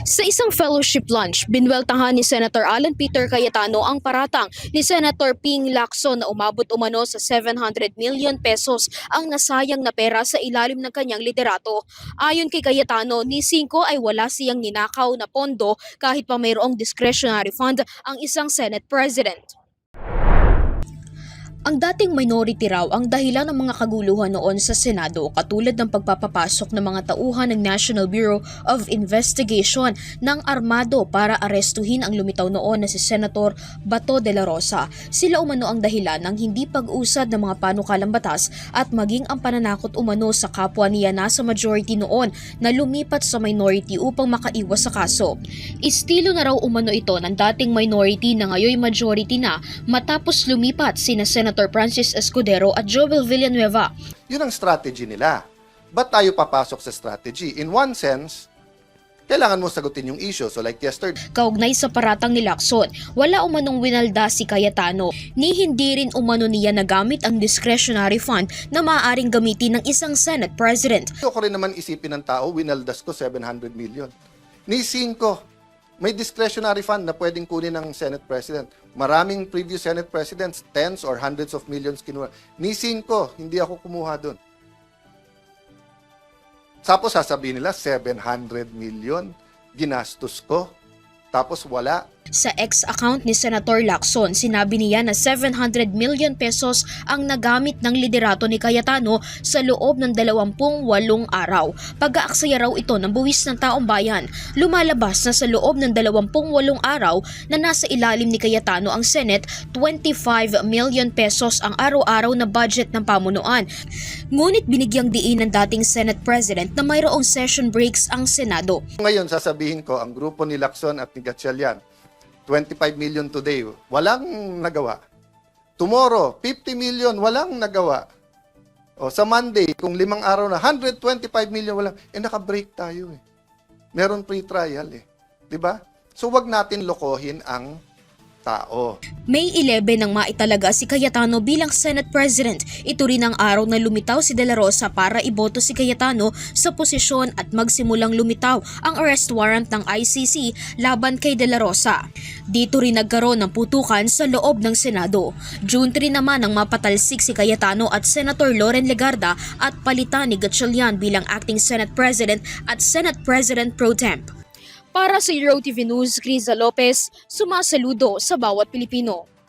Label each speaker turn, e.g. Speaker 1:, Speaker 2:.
Speaker 1: Sa isang fellowship lunch, binweltahan ni Senator Alan Peter Cayetano ang paratang ni Senator Ping Lacson na umabot umano sa 700 million pesos ang nasayang na pera sa ilalim ng kanyang liderato. Ayon kay Cayetano, ni Cinco ay wala siyang ninakaw na pondo kahit pa mayroong discretionary fund ang isang Senate President. Ang dating minority raw ang dahilan ng mga kaguluhan noon sa Senado katulad ng pagpapapasok ng mga tauhan ng National Bureau of Investigation ng armado para arestuhin ang lumitaw noon na si Senator Bato de la Rosa. Sila umano ang dahilan ng hindi pag-usad ng mga panukalang batas at maging ang pananakot umano sa kapwa niya nasa majority noon na lumipat sa minority upang makaiwas sa kaso. Estilo na raw umano ito ng dating minority na ngayon majority na matapos lumipat sina Senator Francis Escudero at Joel Villanueva.
Speaker 2: Yun ang strategy nila. Ba't tayo papasok sa strategy? In one sense, kailangan mo sagutin yung issue. So like yesterday.
Speaker 1: Kaugnay sa paratang ni Lacson, wala umanong winalda si Cayetano ni hindi rin umano niya nagamit ang discretionary fund na maaaring gamitin ng isang Senate President.
Speaker 2: Ko rin naman isipin ng tao, winaldas ko 700 million. Ni Cinco, may discretionary fund na pwedeng kunin ng Senate President. Maraming previous Senate Presidents, tens or hundreds of millions kinuha. Ni Cinco, hindi ako kumuha doon. Tapos sasabihin nila, 700 million, ginastos ko. Tapos wala.
Speaker 1: Sa ex-account ni Senator Lacson, sinabi niya na 700 million pesos ang nagamit ng liderato ni Cayetano sa loob ng 28 araw. Pag-aaksaya raw ito ng buwis ng taong bayan, lumalabas na sa loob ng 28 araw na nasa ilalim ni Cayetano ang Senate, 25 million pesos ang araw-araw na budget ng pamunuan. Ngunit binigyang diin ng dating Senate President na mayroong session breaks ang Senado.
Speaker 2: Ngayon, sasabihin ko, ang grupo ni Lacson at ni Gatchalian, 25 million today, walang nagawa. Tomorrow, 50 million, walang nagawa. O sa Monday, kung 5 araw na, 125 million, walang. Naka-break tayo eh. Meron pre-trial eh. Diba? So wag natin lokohin ang tao.
Speaker 1: May 11 nang maitalaga si Cayetano bilang Senate President. Ito rin ang araw na lumitaw si De La Rosa para iboto si Cayetano sa posisyon at magsimulang lumitaw ang arrest warrant ng ICC laban kay De La Rosa. Dito rin nagkaroon ng putukan sa loob ng Senado. June 3 naman ang mapatalsik si Cayetano at Senator Loren Legarda at palitan ni Gatchalian bilang acting Senate President at Senate President Pro Temp. Para sa Euro TV News, Criza Lopez, sumasaludo sa bawat Pilipino.